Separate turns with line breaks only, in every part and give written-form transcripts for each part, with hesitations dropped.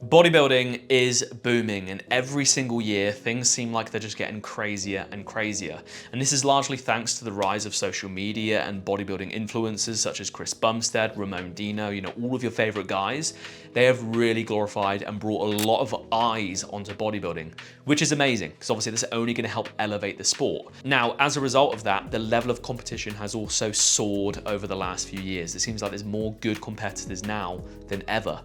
Bodybuilding is booming, and every single year things seem like they're just getting crazier and crazier. And this is largely thanks to the rise of social media and bodybuilding influencers such as Chris Bumstead, Ramon Dino, all of your favorite guys. They have really glorified and brought a lot of eyes onto bodybuilding, which is amazing because obviously this is only going to help elevate the sport. Now, as a result of that, the level of competition has also soared over the last few years. It seems like there's more good competitors now than ever.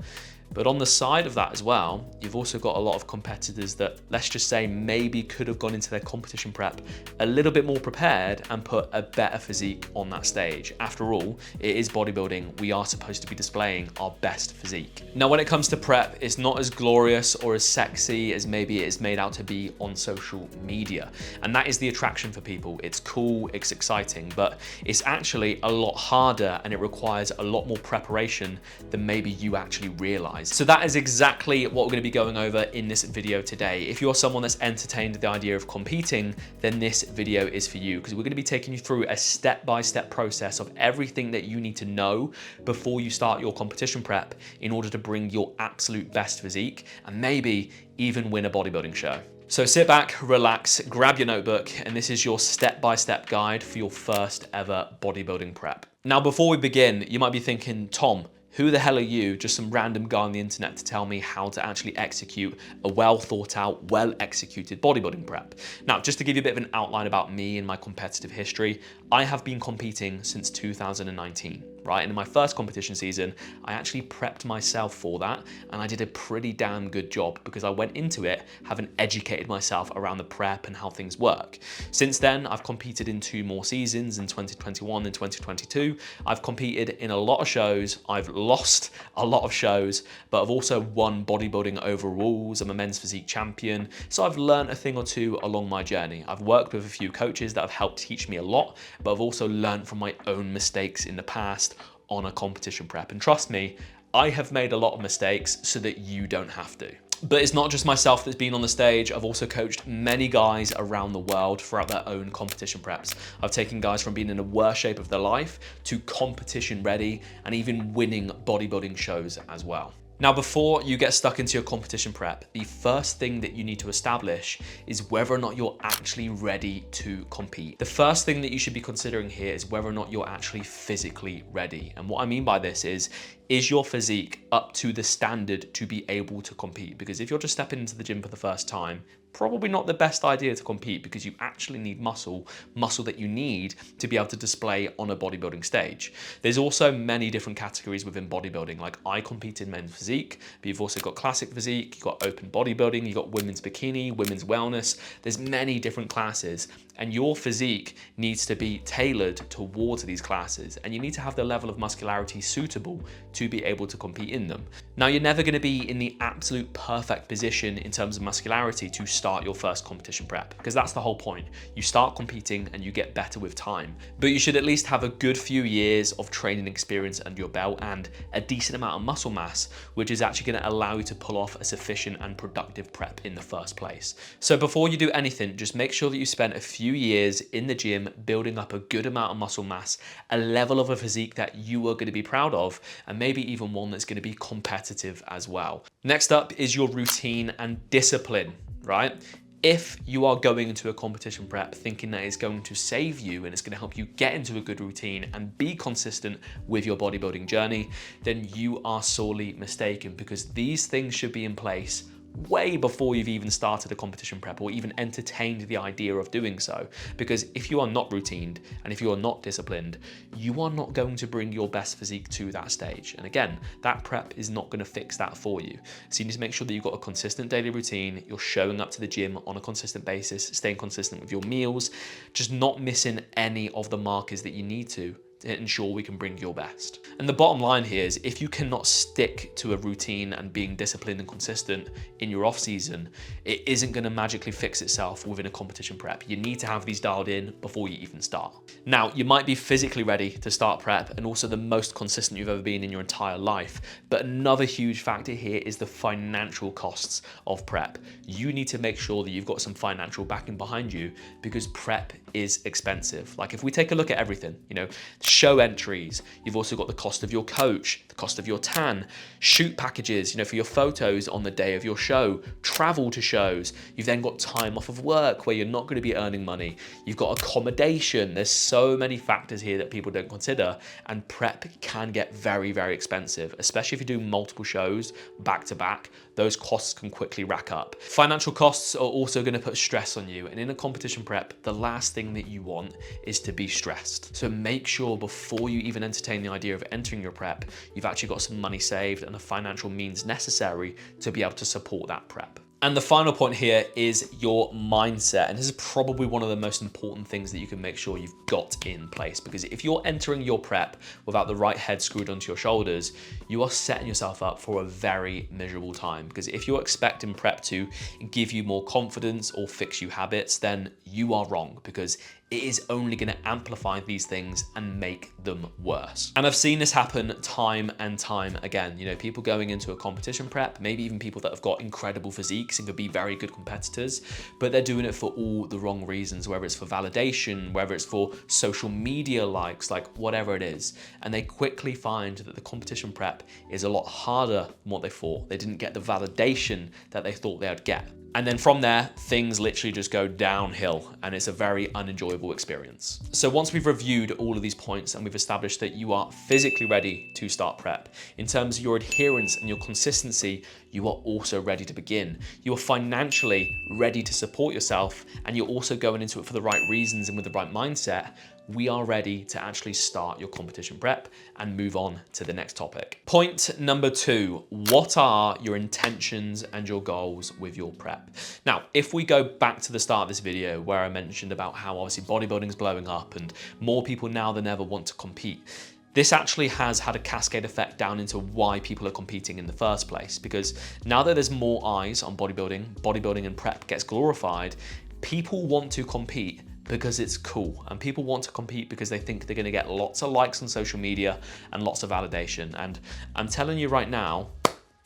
But on the side of that as well, you've also got a lot of competitors that, let's just say, maybe could have gone into their competition prep a little bit more prepared and put a better physique on that stage. After all, it is bodybuilding. We are supposed to be displaying our best physique. Now, when it comes to prep, it's not as glorious or as sexy as maybe it is made out to be on social media. And that is the attraction for people. It's cool, it's exciting, but it's actually a lot harder and it requires a lot more preparation than maybe you actually realize. So that is exactly what we're going to be going over in this video today. If you're someone that's entertained the idea of competing, then this video is for you, because we're going to be taking you through a step-by-step process of everything that you need to know before you start your competition prep in order to bring your absolute best physique and maybe even win a bodybuilding show. So sit back, relax, grab your notebook, and this is your step-by-step guide for your first ever bodybuilding prep. Now, before we begin, you might be thinking, Tom, who the hell are you, just some random guy on the internet, to tell me how to actually execute a well thought out, well executed bodybuilding prep? Now, just to give you a bit of an outline about me and my competitive history, I have been competing since 2019, right? And in my first competition season, I actually prepped myself for that, and I did a pretty damn good job because I went into it having educated myself around the prep and how things work. Since then, I've competed in 2 more seasons, in 2021 and 2022. I've competed in a lot of shows. I've lost a lot of shows, but I've also won bodybuilding overalls. I'm a men's physique champion. So I've learned a thing or two along my journey. I've worked with a few coaches that have helped teach me a lot, but I've also learned from my own mistakes in the past on a competition prep. And trust me, I have made a lot of mistakes so that you don't have to. But it's not just myself that's been on the stage. I've also coached many guys around the world throughout their own competition preps. I've taken guys from being in the worst shape of their life to competition ready and even winning bodybuilding shows as well. Now, before you get stuck into your competition prep, the first thing that you need to establish is whether or not you're actually ready to compete. The first thing that you should be considering here is whether or not you're actually physically ready. And what I mean by this is your physique up to the standard to be able to compete? Because if you're just stepping into the gym for the first time, probably not the best idea to compete, because you actually need muscle that you need to be able to display on a bodybuilding stage. There's also many different categories within bodybuilding. Like, I compete in men's physique, but you've also got classic physique, you've got open bodybuilding, you've got women's bikini, women's wellness. There's many different classes, and your physique needs to be tailored towards these classes, and you need to have the level of muscularity suitable to be able to compete in them. Now, you're never going to be in the absolute perfect position in terms of muscularity to start your first competition prep, because that's the whole point. You start competing and you get better with time, but you should at least have a good few years of training experience under your belt and a decent amount of muscle mass, which is actually going to allow you to pull off a sufficient and productive prep in the first place. So before you do anything, just make sure that you spend a few years in the gym building up a good amount of muscle mass, a level of a physique that you are going to be proud of, and maybe even one that's going to be competitive as well. Next up is your routine and discipline, right? If you are going into a competition prep thinking that it's going to save you and it's going to help you get into a good routine and be consistent with your bodybuilding journey, then you are sorely mistaken, because these things should be in place way before you've even started a competition prep or even entertained the idea of doing so. Because if you are not routined and if you are not disciplined, you are not going to bring your best physique to that stage. And again, that prep is not going to fix that for you. So you need to make sure that you've got a consistent daily routine, you're showing up to the gym on a consistent basis, staying consistent with your meals, just not missing any of the markers that you need to ensure we can bring your best. And the bottom line here is, if you cannot stick to a routine and being disciplined and consistent in your off season, it isn't going to magically fix itself within a competition prep. You need to have these dialed in before you even start. Now, you might be physically ready to start prep and also the most consistent you've ever been in your entire life, but another huge factor here is the financial costs of prep. You need to make sure that you've got some financial backing behind you, because prep is expensive. Like if we take a look at everything, you know, show entries, you've also got the cost of your coach, the cost of your tan, shoot packages, you know, for your photos on the day of your show, travel to shows. You've then got time off of work where you're not going to be earning money. You've got accommodation. There's so many factors here that people don't consider, and prep can get very, very expensive, especially if you do multiple shows back to back. Those costs can quickly rack up. Financial costs are also going to put stress on you, and in a competition prep, the last thing that you want is to be stressed. So make sure before you even entertain the idea of entering your prep, you've actually got some money saved and the financial means necessary to be able to support that prep. And the final point here is your mindset. And this is probably one of the most important things that you can make sure you've got in place, because if you're entering your prep without the right head screwed onto your shoulders, you are setting yourself up for a very miserable time. Because if you're expecting prep to give you more confidence or fix you habits, then you are wrong, because it is only going to amplify these things and make them worse. And I've seen this happen time and time again. You know, people going into a competition prep, maybe even people that have got incredible physiques and could be very good competitors, but they're doing it for all the wrong reasons, whether it's for validation, whether it's for social media likes, like whatever it is. And they quickly find that the competition prep is a lot harder than what they thought. They didn't get the validation that they thought they would get. And then from there, things literally just go downhill, and it's a very unenjoyable experience. So once we've reviewed all of these points and we've established that you are physically ready to start prep, in terms of your adherence and your consistency, you are also ready to begin. You are financially ready to support yourself, and you're also going into it for the right reasons and with the right mindset, we are ready to actually start your competition prep and move on to the next topic. Point number 2, what are your intentions and your goals with your prep? Now, if we go back to the start of this video where I mentioned about how obviously bodybuilding is blowing up and more people now than ever want to compete, this actually has had a cascade effect down into why people are competing in the first place. Because now that there's more eyes on bodybuilding and prep gets glorified, people want to compete because it's cool, and people want to compete because they think they're going to get lots of likes on social media and lots of validation. And I'm telling you right now,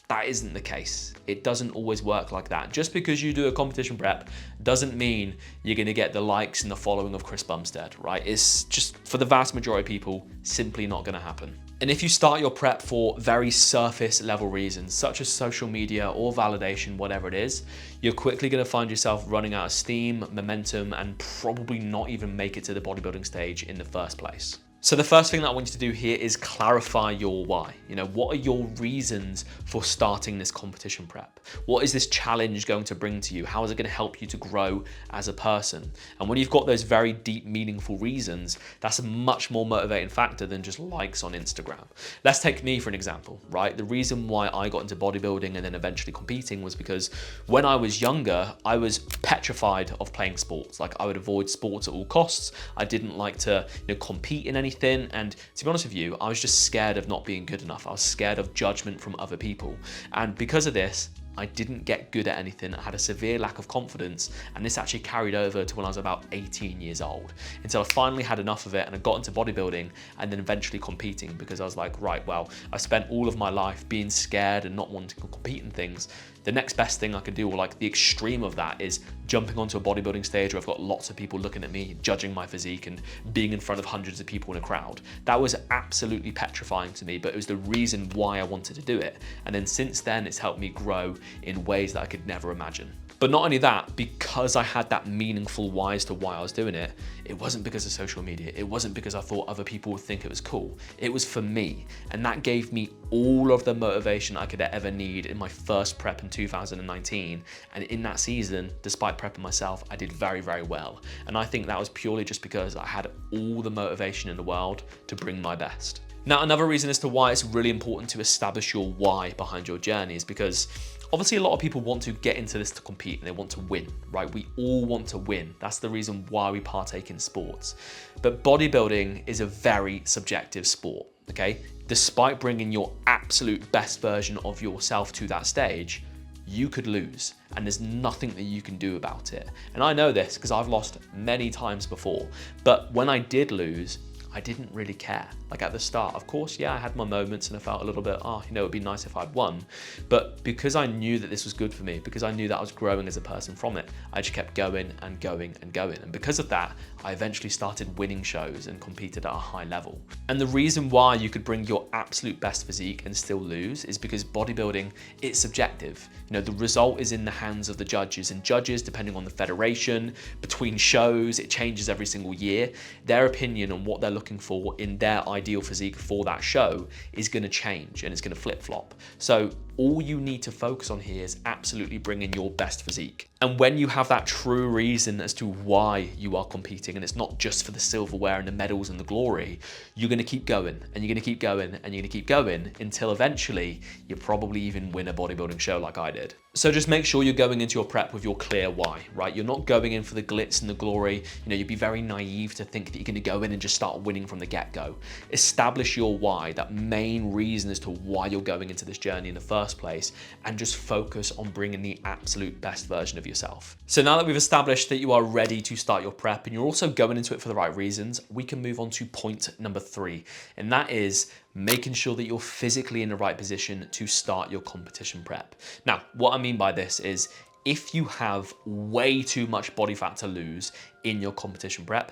that isn't the case. It doesn't always work like that. Just because you do a competition prep doesn't mean you're going to get the likes and the following of Chris Bumstead, right? It's just, for the vast majority of people, simply not going to happen. And if you start your prep for very surface level reasons, such as social media or validation, whatever it is, you're quickly going to find yourself running out of steam, momentum, and probably not even make it to the bodybuilding stage in the first place. So the first thing that I want you to do here is clarify your why. You know, what are your reasons for starting this competition prep? What is this challenge going to bring to you? How is it going to help you to grow as a person? And when you've got those very deep, meaningful reasons, that's a much more motivating factor than just likes on Instagram. Let's take me for an example, right? The reason why I got into bodybuilding and then eventually competing was because when I was younger, I was petrified of playing sports. Like, I would avoid sports at all costs. I didn't like to, compete in anything. And to be honest with you, I was just scared of not being good enough. I was scared of judgment from other people. And because of this, I didn't get good at anything. I had a severe lack of confidence, and this actually carried over to when I was about 18 years old, until I finally had enough of it and I got into bodybuilding and then eventually competing, because I was like, right, well, I spent all of my life being scared and not wanting to compete in things. The next best thing I could do, or like the extreme of that, is jumping onto a bodybuilding stage where I've got lots of people looking at me, judging my physique, and being in front of hundreds of people in a crowd. That was absolutely petrifying to me, but it was the reason why I wanted to do it. And then since then, it's helped me grow in ways that I could never imagine. But not only that, because I had that meaningful why as to why I was doing it, it wasn't because of social media. It wasn't because I thought other people would think it was cool. It was for me. And that gave me all of the motivation I could ever need in my first prep in 2019. And in that season, despite prepping myself, I did very, very well. And I think that was purely just because I had all the motivation in the world to bring my best. Now, another reason as to why it's really important to establish your why behind your journey is because obviously a lot of people want to get into this to compete and they want to win, right? We all want to win. That's the reason why we partake in sports. But bodybuilding is a very subjective sport, okay? Despite bringing your absolute best version of yourself to that stage, you could lose, and there's nothing that you can do about it. And I know this because I've lost many times before, but when I did lose, I didn't really care. Like at the start, of course, yeah, I had my moments and I felt a little bit, oh, you know, it'd be nice if I'd won. But because I knew that this was good for me, because I knew that I was growing as a person from it, I just kept going and going and going. And because of that, I eventually started winning shows and competed at a high level. And the reason why you could bring your absolute best physique and still lose is because bodybuilding, it's subjective. You know, the result is in the hands of the judges, and judges, depending on the federation, between shows, it changes every single year. Their opinion on what they're looking for in their ideal physique for that show is going to change, and it's going to flip-flop. So all you need to focus on here is absolutely bringing your best physique. And when you have that true reason as to why you are competing, and it's not just for the silverware and the medals and the glory, you're going to keep going and you're going to keep going and you're going to keep going until eventually you probably even win a bodybuilding show like I did. So just make sure you're going into your prep with your clear why, right? You're not going in for the glitz and the glory. You know, you'd be very naive to think that you're going to go in and just start winning from the get-go. Establish your why, that main reason as to why you're going into this journey in the first place, and just focus on bringing the absolute best version of yourself. So now that we've established that you are ready to start your prep and you're also going into it for the right reasons, we can move on to point number 3, and that is making sure that you're physically in the right position to start your competition prep. Now, what I mean by this is if you have way too much body fat to lose in your competition prep,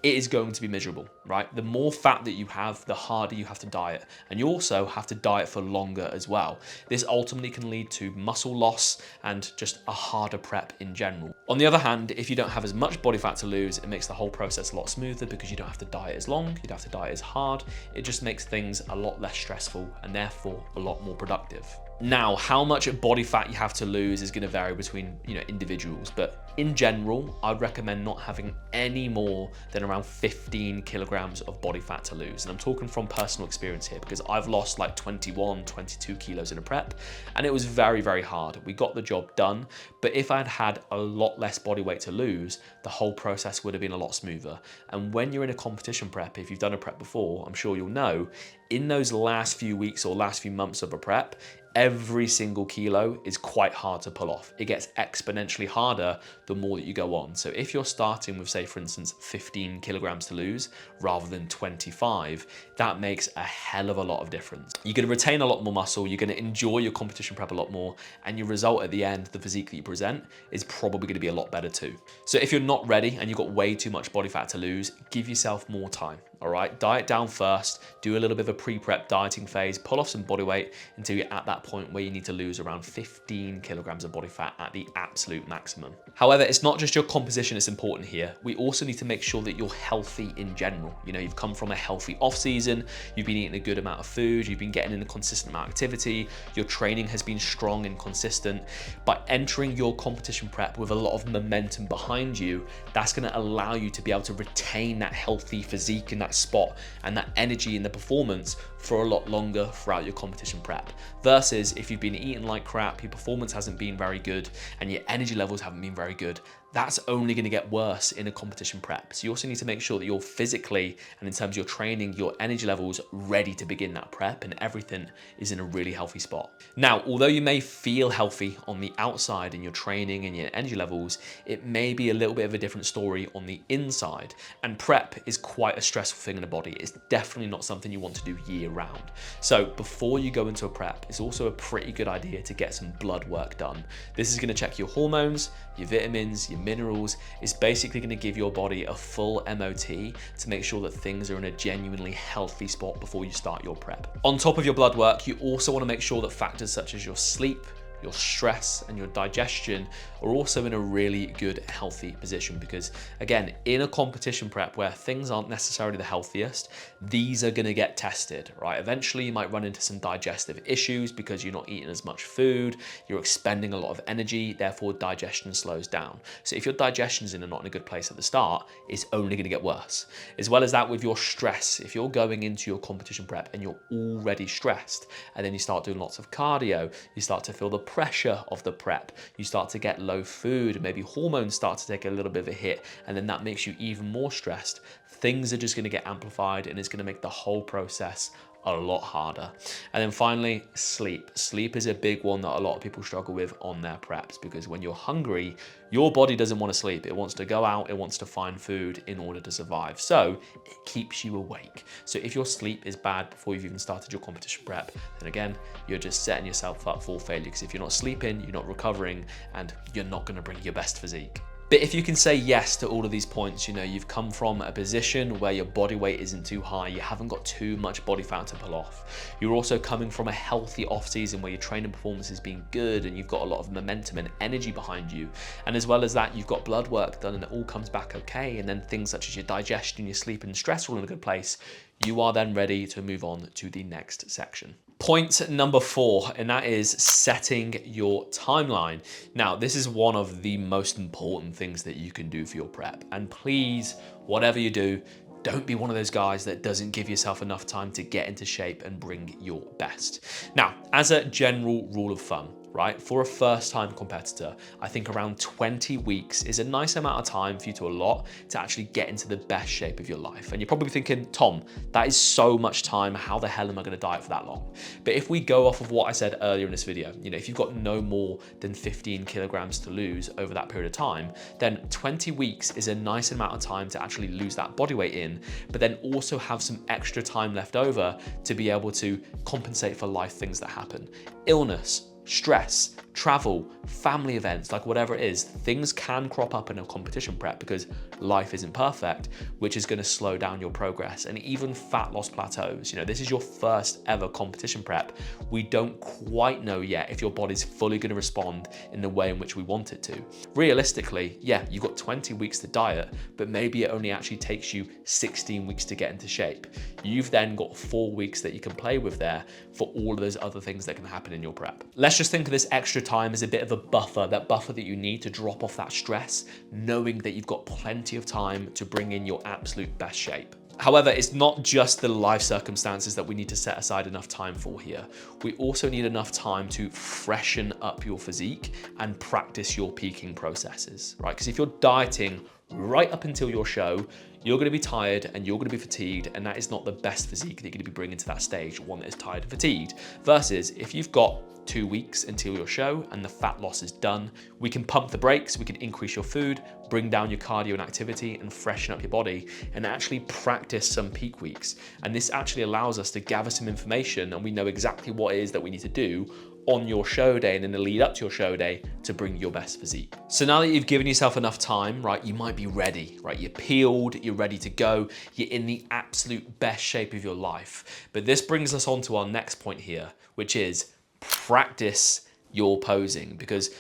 it is going to be miserable, right? The more fat that you have, the harder you have to diet. And you also have to diet for longer as well. This ultimately can lead to muscle loss and just a harder prep in general. On the other hand, if you don't have as much body fat to lose, it makes the whole process a lot smoother because you don't have to diet as long, you don't have to diet as hard. It just makes things a lot less stressful and therefore a lot more productive. Now, how much body fat you have to lose is going to vary between, individuals, but in general, I'd recommend not having any more than around 15 kilograms of body fat to lose. And I'm talking from personal experience here because I've lost like 21, 22 kilos in a prep, and it was very, very hard. We got the job done, but if I'd had a lot less body weight to lose, the whole process would have been a lot smoother. And when you're in a competition prep, if you've done a prep before, I'm sure you'll know, in those last few weeks or last few months of a prep, every single kilo is quite hard to pull off. It gets exponentially harder the more that you go on. So if you're starting with, say, for instance, 15 kilograms to lose rather than 25, that makes a hell of a lot of difference. You're going to retain a lot more muscle, you're going to enjoy your competition prep a lot more, and your result at the end, the physique that you present, is probably going to be a lot better too. So if you're not ready and you've got way too much body fat to lose, give yourself more time. All right, diet down first, do a little bit of a pre-prep dieting phase, pull off some body weight until you're at that point where you need to lose around 15 kilograms of body fat at the absolute maximum. However, it's not just your composition that's important here. We also need to make sure that you're healthy in general. You've come from a healthy off season, you've been eating a good amount of food, you've been getting in a consistent amount of activity, your training has been strong and consistent. By entering your competition prep with a lot of momentum behind you, that's gonna allow you to be able to retain that healthy physique and that spot and that energy in the performance for a lot longer throughout your competition prep. Versus if you've been eating like crap, your performance hasn't been very good, and your energy levels haven't been very good, that's only going to get worse in a competition prep. So you also need to make sure that you're physically, and in terms of your training, your energy levels ready to begin that prep, and everything is in a really healthy spot. Now, although you may feel healthy on the outside in your training and your energy levels, it may be a little bit of a different story on the inside. And prep is quite a stressful thing in the body. It's definitely not something you want to do year round. So before you go into a prep, it's also a pretty good idea to get some blood work done. This is going to check your hormones, your vitamins, your minerals. It's basically going to give your body a full MOT to make sure that things are in a genuinely healthy spot before you start your prep. On top of your blood work, you also want to make sure that factors such as your sleep, your stress, and your digestion are also in a really good, healthy position, because again, in a competition prep where things aren't necessarily the healthiest, these are going to get tested, right? Eventually you might run into some digestive issues because you're not eating as much food, you're expending a lot of energy, therefore digestion slows down. So if your digestion's not in a good place at the start, it's only going to get worse. As well as that, with your stress, if you're going into your competition prep and you're already stressed, and then you start doing lots of cardio, you start to feel the pressure of the prep, you start to get low food, maybe hormones start to take a little bit of a hit, and then that makes you even more stressed. Things are just going to get amplified, and it's going to make the whole process a lot harder. And then finally, sleep. Sleep is a big one that a lot of people struggle with on their preps, because when you're hungry, your body doesn't want to sleep. It wants to go out, it wants to find food in order to survive. So it keeps you awake. So if your sleep is bad before you've even started your competition prep, then again, you're just setting yourself up for failure, because if you're not sleeping, you're not recovering, and you're not going to bring your best physique. But if you can say yes to all of these points, you know, you've come from a position where your body weight isn't too high, you haven't got too much body fat to pull off. You're also coming from a healthy off season where your training performance has been good and you've got a lot of momentum and energy behind you. And as well as that, you've got blood work done and it all comes back okay. And then things such as your digestion, your sleep and stress are all in a good place. You are then ready to move on to the next section. Point number 4, and that is setting your timeline. Now, this is one of the most important things that you can do for your prep. And please, whatever you do, don't be one of those guys that doesn't give yourself enough time to get into shape and bring your best. Now, as a general rule of thumb, right, for a first-time competitor, I think around 20 weeks is a nice amount of time for you to allot to actually get into the best shape of your life. And you're probably thinking, Tom, that is so much time. How the hell am I going to diet for that long? But if we go off of what I said earlier in this video, you know, if you've got no more than 15 kilograms to lose over that period of time, then 20 weeks is a nice amount of time to actually lose that body weight in, but then also have some extra time left over to be able to compensate for life things that happen. Illness, stress, travel, family events, like whatever it is, things can crop up in a competition prep because life isn't perfect, which is going to slow down your progress. And even fat loss plateaus. You know, this is your first ever competition prep. We don't quite know yet if your body's fully going to respond in the way in which we want it to. Realistically, yeah, you've got 20 weeks to diet, but maybe it only actually takes you 16 weeks to get into shape. You've then got 4 weeks that you can play with there for all of those other things that can happen in your prep. Let's just think of this extra time as a bit of a buffer, that buffer that you need to drop off that stress, knowing that you've got plenty of time to bring in your absolute best shape. However, it's not just the life circumstances that we need to set aside enough time for here. We also need enough time to freshen up your physique and practice your peaking processes, right? Because if you're dieting right up until your show, you're going to be tired and you're going to be fatigued, and that is not the best physique that you're going to be bringing to that stage, one that is tired and fatigued. Versus if you've got 2 weeks until your show and the fat loss is done, we can pump the brakes, we can increase your food, bring down your cardio and activity and freshen up your body and actually practice some peak weeks. And this actually allows us to gather some information, and we know exactly what it is that we need to do on your show day and in the lead up to your show day to bring your best physique. So now that you've given yourself enough time, right, you might be ready, right? You're peeled, you're ready to go, you're in the absolute best shape of your life. But this brings us on to our next point here, which is practice your posing. Because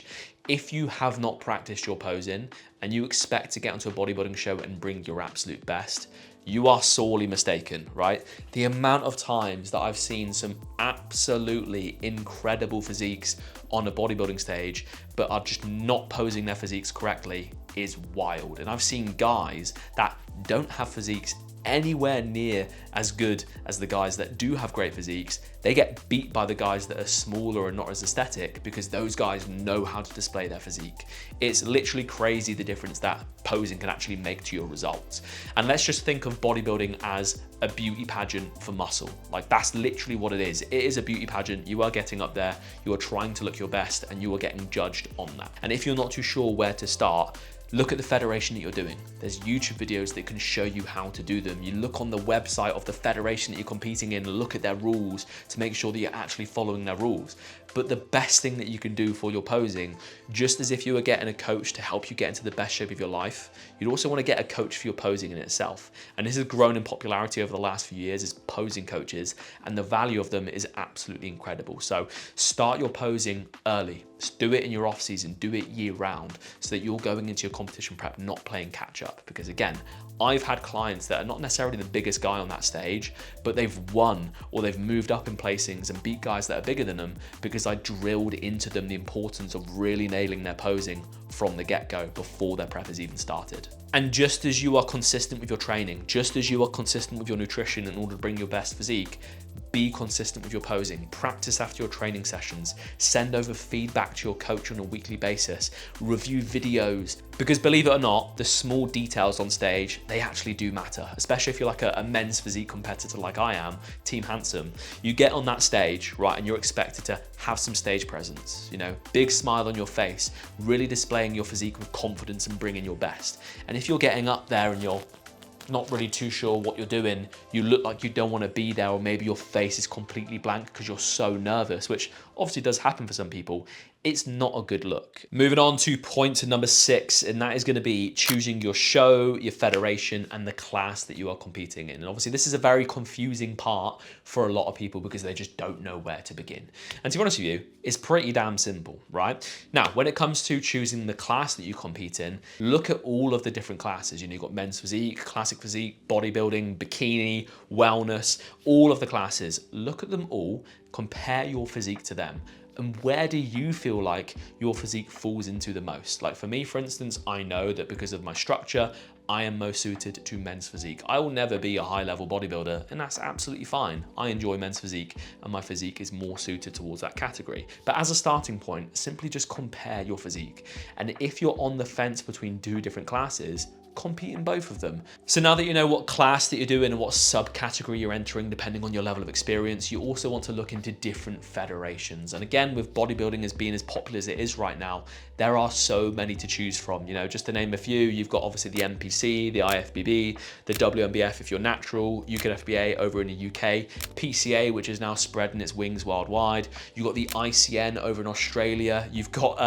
if you have not practiced your posing and you expect to get onto a bodybuilding show and bring your absolute best, you are sorely mistaken, right? The amount of times that I've seen some absolutely incredible physiques on a bodybuilding stage, but are just not posing their physiques correctly is wild. And I've seen guys that don't have physiques anywhere near as good as the guys that do have great physiques. They get beat by the guys that are smaller and not as aesthetic because those guys know how to display their physique. It's literally crazy the difference that posing can actually make to your results. And let's just think of bodybuilding as a beauty pageant for muscle. Like, that's literally what it is. It is a beauty pageant. You are getting up there, you are trying to look your best, and you are getting judged on that. And if you're not too sure where to start, look at the federation that you're doing. There's YouTube videos that can show you how to do them. You look on the website of the federation that you're competing in, look at their rules to make sure that you're actually following their rules. But the best thing that you can do for your posing, just as if you were getting a coach to help you get into the best shape of your life, you'd also want to get a coach for your posing in itself. And this has grown in popularity over the last few years, is posing coaches, and the value of them is absolutely incredible. So start your posing early. Just do it in your off season, do it year round, so that you're going into your competition prep not playing catch up. Because again, I've had clients that are not necessarily the biggest guy on that stage, but they've won or they've moved up in placings and beat guys that are bigger than them because I drilled into them the importance of really nailing their posing from the get-go before their prep has even started. And just as you are consistent with your training, just as you are consistent with your nutrition in order to bring your best physique, be consistent with your posing, practice after your training sessions, send over feedback to your coach on a weekly basis, review videos, because believe it or not, the small details on stage, they actually do matter, especially if you're like a men's physique competitor like I am, Team Handsome. You get on that stage, right, and you're expected to have some stage presence, you know, big smile on your face, really displaying your physique with confidence and bringing your best. And if you're getting up there and you're not really too sure what you're doing, you look like you don't want to be there, or maybe your face is completely blank because you're so nervous, which obviously does happen for some people, it's not a good look. Moving on to point number 6, and that is going to be choosing your show, your federation, and the class that you are competing in. And obviously this is a very confusing part for a lot of people because they just don't know where to begin. And to be honest with you, it's pretty damn simple, right? Now, when it comes to choosing the class that you compete in, look at all of the different classes. You know, you've got men's physique, classic physique, bodybuilding, bikini, wellness, all of the classes. Look at them all, compare your physique to them. And where do you feel like your physique falls into the most? Like for me, for instance, I know that because of my structure, I am most suited to men's physique. I will never be a high-level bodybuilder, and that's absolutely fine. I enjoy men's physique, and my physique is more suited towards that category. But as a starting point, simply just compare your physique. And if you're on the fence between 2 different classes, compete in both of them. So now that you know what class that you're doing and what subcategory you're entering depending on your level of experience, you also want to look into different federations. And again, with bodybuilding as being as popular as it is right now, there are so many to choose from. You know, just to name a few, you've got obviously the NPC, the IFBB, the WNBF if you're natural, UKFBA over in the UK, PCA, which is now spreading its wings worldwide. You've got the ICN over in Australia. You've got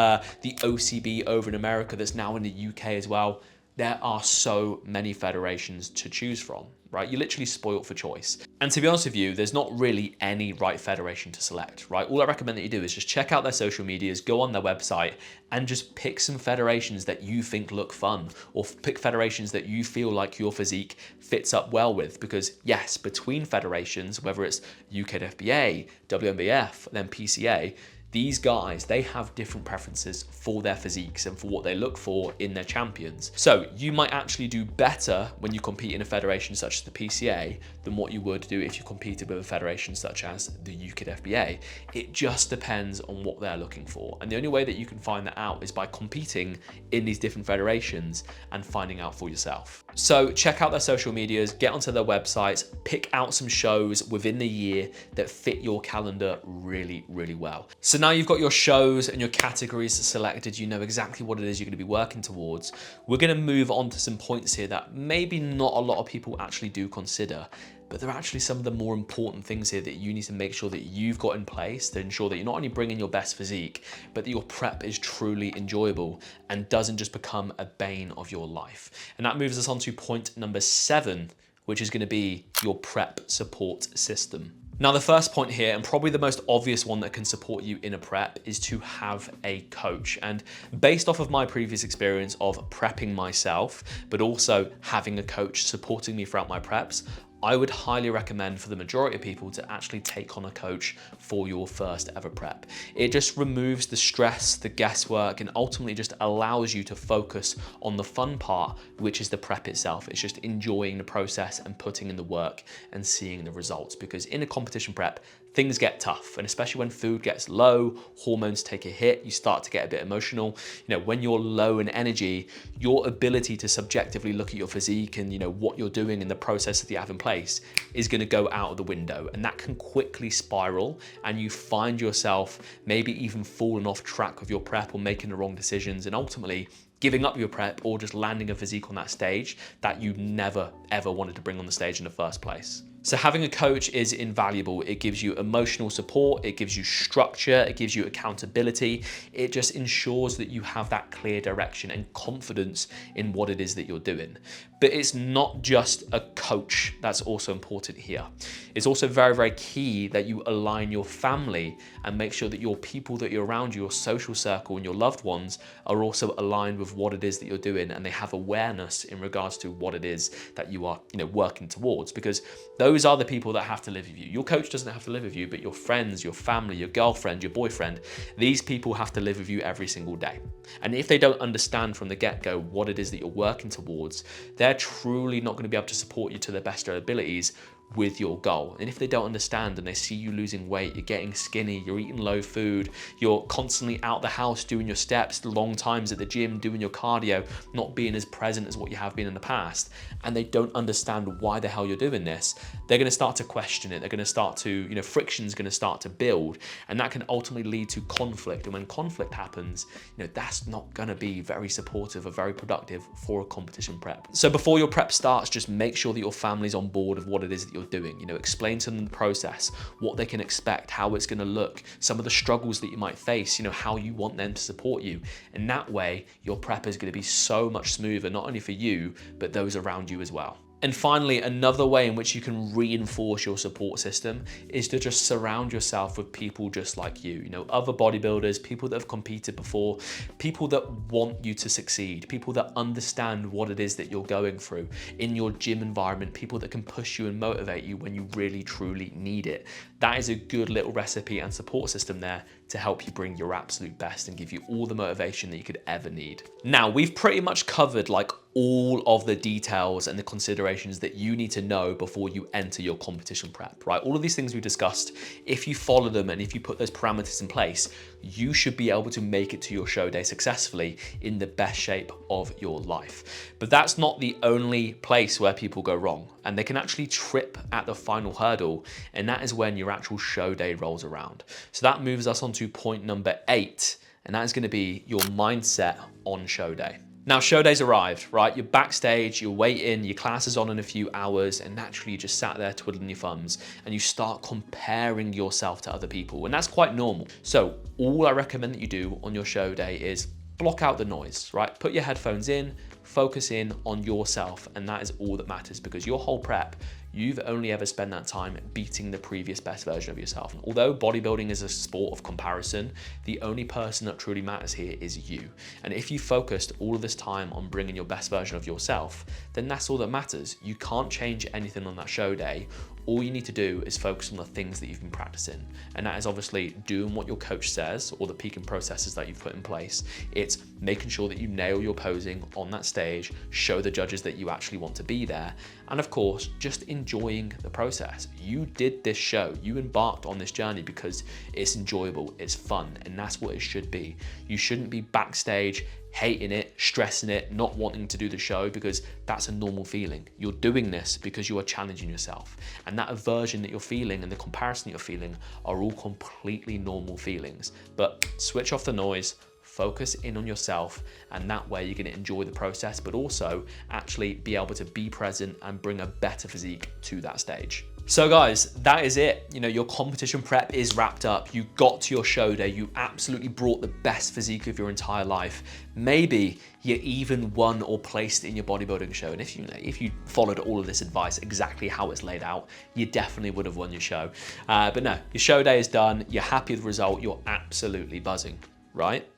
the OCB over in America that's now in the UK as well. There are so many federations to choose from, right? You're literally spoiled for choice. And to be honest with you, there's not really any right federation to select, right? All I recommend that you do is just check out their social medias, go on their website, and just pick some federations that you think look fun, or pick federations that you feel like your physique fits up well with. Because yes, between federations, whether it's UKFBA, WNBF, then PCA, these guys, they have different preferences for their physiques and for what they look for in their champions. So you might actually do better when you compete in a federation such as the PCA than what you would do if you competed with a federation such as the UKFBA. It just depends on what they're looking for. And the only way that you can find that out is by competing in these different federations and finding out for yourself. So check out their social medias, get onto their websites, pick out some shows within the year that fit your calendar really, really well. So now you've got your shows and your categories selected, you know exactly what it is you're going to be working towards. We're going to move on to some points here that maybe not a lot of people actually do consider, but they're actually some of the more important things here that you need to make sure that you've got in place to ensure that you're not only bringing your best physique, but that your prep is truly enjoyable and doesn't just become a bane of your life. And that moves us on to point number 7, which is going to be your prep support system. Now, the first point here, and probably the most obvious one that can support you in a prep, is to have a coach. And based off of my previous experience of prepping myself, but also having a coach supporting me throughout my preps, I would highly recommend for the majority of people to actually take on a coach for your first ever prep. It just removes the stress, the guesswork, and ultimately just allows you to focus on the fun part, which is the prep itself. It's just enjoying the process and putting in the work and seeing the results. Because in a competition prep, things get tough, and especially when food gets low, hormones take a hit, you start to get a bit emotional. You know, when you're low in energy, your ability to subjectively look at your physique and, you know, what you're doing and the process that you have in place is going to go out of the window, and that can quickly spiral, and you find yourself maybe even falling off track with your prep or making the wrong decisions, and ultimately giving up your prep or just landing a physique on that stage that you never ever wanted to bring on the stage in the first place. So having a coach is invaluable. It gives you emotional support, it gives you structure, it gives you accountability. It just ensures that you have that clear direction and confidence in what it is that you're doing. But it's not just a coach that's also important here. It's also very, very key that you align your family and make sure that your people that you're around you, your social circle and your loved ones are also aligned with what it is that you're doing, and they have awareness in regards to what it is that you are, you know, working towards, because those are the people that have to live with you. Your coach doesn't have to live with you, but your friends, your family, your girlfriend, your boyfriend, these people have to live with you every single day. And if they don't understand from the get-go what it is that you're working towards, they're truly not going to be able to support you to their best of their abilities, with your goal. And if they don't understand and they see you losing weight, you're getting skinny, you're eating low food, you're constantly out the house doing your steps, long times at the gym, doing your cardio, not being as present as what you have been in the past, and they don't understand why the hell you're doing this, they're going to start to question it. They're going to start to, friction's going to start to build, and that can ultimately lead to conflict. And when conflict happens, that's not going to be very supportive or very productive for a competition prep. So before your prep starts, just make sure that your family's on board of what it is that you're doing. Explain to them the process, what they can expect, how it's going to look, some of the struggles that you might face, how you want them to support you. And that way, your prep is going to be so much smoother, not only for you, but those around you as well. And finally, another way in which you can reinforce your support system is to just surround yourself with people just like you. Other bodybuilders, people that have competed before, people that want you to succeed, people that understand what it is that you're going through in your gym environment, people that can push you and motivate you when you really, truly need it. That is a good little recipe and support system there to help you bring your absolute best and give you all the motivation that you could ever need. Now, we've pretty much covered all of the details and the considerations that you need to know before you enter your competition prep, right? All of these things we discussed, if you follow them and if you put those parameters in place, you should be able to make it to your show day successfully in the best shape of your life. But that's not the only place where people go wrong, and they can actually trip at the final hurdle, and that is when your actual show day rolls around. So that moves us on to point number 8, and that is going to be your mindset on show day. Now, show day's arrived, right? You're backstage, you're waiting, your class is on in a few hours, and naturally you just sat there twiddling your thumbs, and you start comparing yourself to other people, and that's quite normal. So all I recommend that you do on your show day is block out the noise, right? Put your headphones in, focus in on yourself, and that is all that matters, because your whole prep, you've only ever spent that time beating the previous best version of yourself. And although bodybuilding is a sport of comparison, the only person that truly matters here is you. And if you focused all of this time on bringing your best version of yourself, then that's all that matters. You can't change anything on that show day. All you need to do is focus on the things that you've been practicing. And that is obviously doing what your coach says, or the peaking processes that you've put in place. It's making sure that you nail your posing on that stage, show the judges that you actually want to be there. And of course, just enjoying the process. You did this show, you embarked on this journey because it's enjoyable, it's fun, and that's what it should be. You shouldn't be backstage hating it, stressing it, not wanting to do the show, because that's a normal feeling. You're doing this because you are challenging yourself. And that aversion that you're feeling and the comparison that you're feeling are all completely normal feelings. But switch off the noise, focus in on yourself, and that way you're going to enjoy the process, but also actually be able to be present and bring a better physique to that stage. So guys, that is it. Your competition prep is wrapped up. You got to your show day. You absolutely brought the best physique of your entire life. Maybe you even won or placed in your bodybuilding show. And if you followed all of this advice exactly how it's laid out, you definitely would have won your show. But no, your show day is done. You're happy with the result. You're absolutely buzzing, right?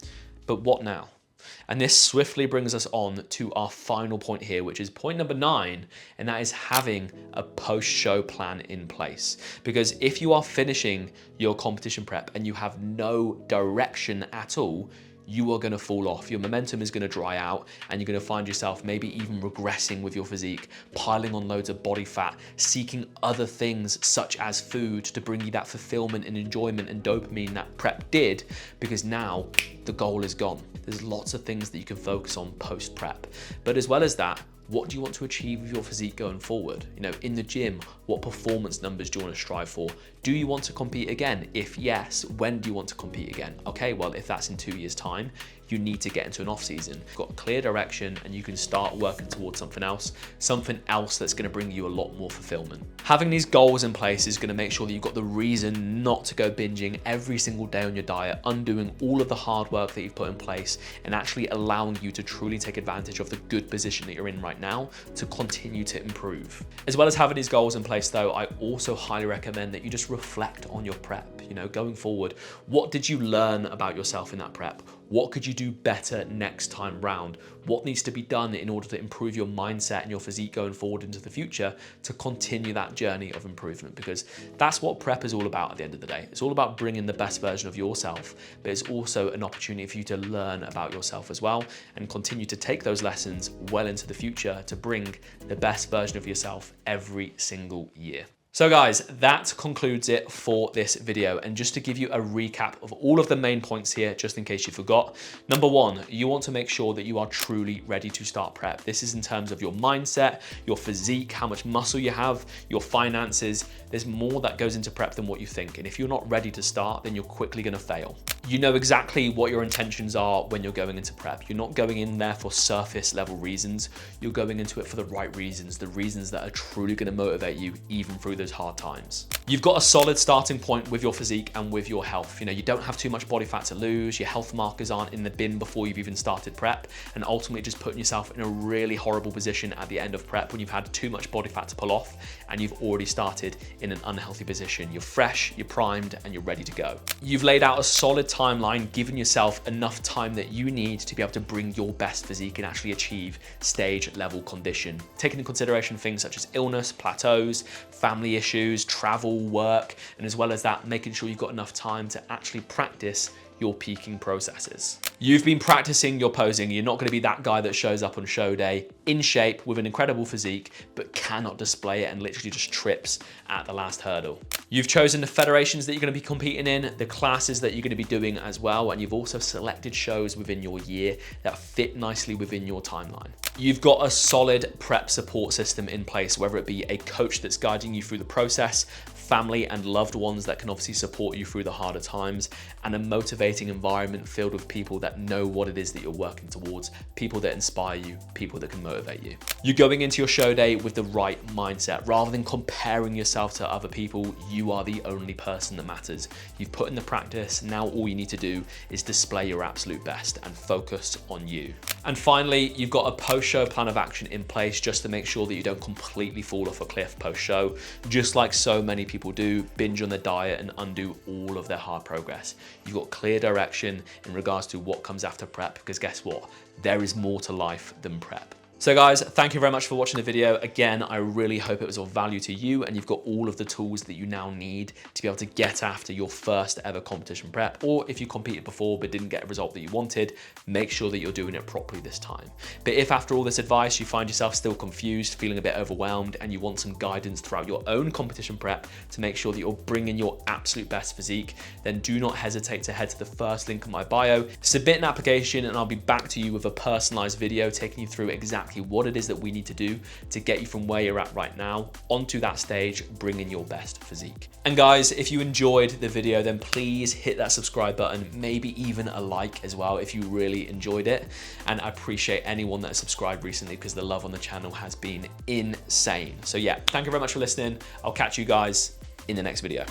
But what now? And this swiftly brings us on to our final point here, which is point number 9, and that is having a post-show plan in place. Because if you are finishing your competition prep and you have no direction at all, you are going to fall off. Your momentum is going to dry out, and you're going to find yourself maybe even regressing with your physique, piling on loads of body fat, seeking other things such as food to bring you that fulfillment and enjoyment and dopamine that prep did, because now the goal is gone. There's lots of things that you can focus on post-prep. But as well as that, what do you want to achieve with your physique going forward? In the gym, what performance numbers do you want to strive for? Do you want to compete again? If yes, when do you want to compete again? Okay, well, if that's in 2 years' time, you need to get into an off season. You've got clear direction, and you can start working towards something else that's going to bring you a lot more fulfillment. Having these goals in place is going to make sure that you've got the reason not to go binging every single day on your diet, undoing all of the hard work that you've put in place, and actually allowing you to truly take advantage of the good position that you're in right now to continue to improve. As well as having these goals in place though, I also highly recommend that you just reflect on your prep. Going forward, what did you learn about yourself in that prep? What could you do better next time round? What needs to be done in order to improve your mindset and your physique going forward into the future to continue that journey of improvement? Because that's what prep is all about at the end of the day. It's all about bringing the best version of yourself, but it's also an opportunity for you to learn about yourself as well and continue to take those lessons well into the future to bring the best version of yourself every single year. So guys, that concludes it for this video. And just to give you a recap of all of the main points here, just in case you forgot. Number one, you want to make sure that you are truly ready to start prep. This is in terms of your mindset, your physique, how much muscle you have, your finances. There's more that goes into prep than what you think. And if you're not ready to start, then you're quickly gonna fail. You know exactly what your intentions are when you're going into prep. You're not going in there for surface level reasons. You're going into it for the right reasons, the reasons that are truly gonna motivate you even through those hard times. You've got a solid starting point with your physique and with your health. You know, you don't have too much body fat to lose, your health markers aren't in the bin before you've even started prep, and ultimately just putting yourself in a really horrible position at the end of prep when you've had too much body fat to pull off and you've already started in an unhealthy position. You're fresh, you're primed, and you're ready to go. You've laid out a solid timeline, giving yourself enough time that you need to be able to bring your best physique and actually achieve stage level condition. Taking into consideration things such as illness, plateaus, family issues, travel, work, and as well as that, making sure you've got enough time to actually practice your peaking processes. You've been practicing your posing. You're not going to be that guy that shows up on show day in shape with an incredible physique, but cannot display it and literally just trips at the last hurdle. You've chosen the federations that you're going to be competing in, the classes that you're going to be doing as well, and you've also selected shows within your year that fit nicely within your timeline. You've got a solid prep support system in place, whether it be a coach that's guiding you through the process, family and loved ones that can obviously support you through the harder times, and a motivating environment filled with people that know what it is that you're working towards, people that inspire you, people that can motivate you. You're going into your show day with the right mindset. Rather than comparing yourself to other people, you are the only person that matters. You've put in the practice, now all you need to do is display your absolute best and focus on you. And finally, you've got a post-show plan of action in place just to make sure that you don't completely fall off a cliff post-show, just like so many people do, binge on their diet and undo all of their hard progress. You've got clear direction in regards to what comes after prep, because guess what? There is more to life than prep. So guys, thank you very much for watching the video. Again, I really hope it was of value to you and you've got all of the tools that you now need to be able to get after your first ever competition prep. Or if you competed before but didn't get a result that you wanted, make sure that you're doing it properly this time. But if after all this advice, you find yourself still confused, feeling a bit overwhelmed, and you want some guidance throughout your own competition prep to make sure that you're bringing your absolute best physique, then do not hesitate to head to the first link in my bio, submit an application, and I'll be back to you with a personalized video taking you through exactly what it is that we need to do to get you from where you're at right now onto that stage, bringing your best physique. And guys, if you enjoyed the video, then please hit that subscribe button, maybe even a like as well if you really enjoyed it. And I appreciate anyone that has subscribed recently because the love on the channel has been insane. So yeah, thank you very much for listening. I'll catch you guys in the next video.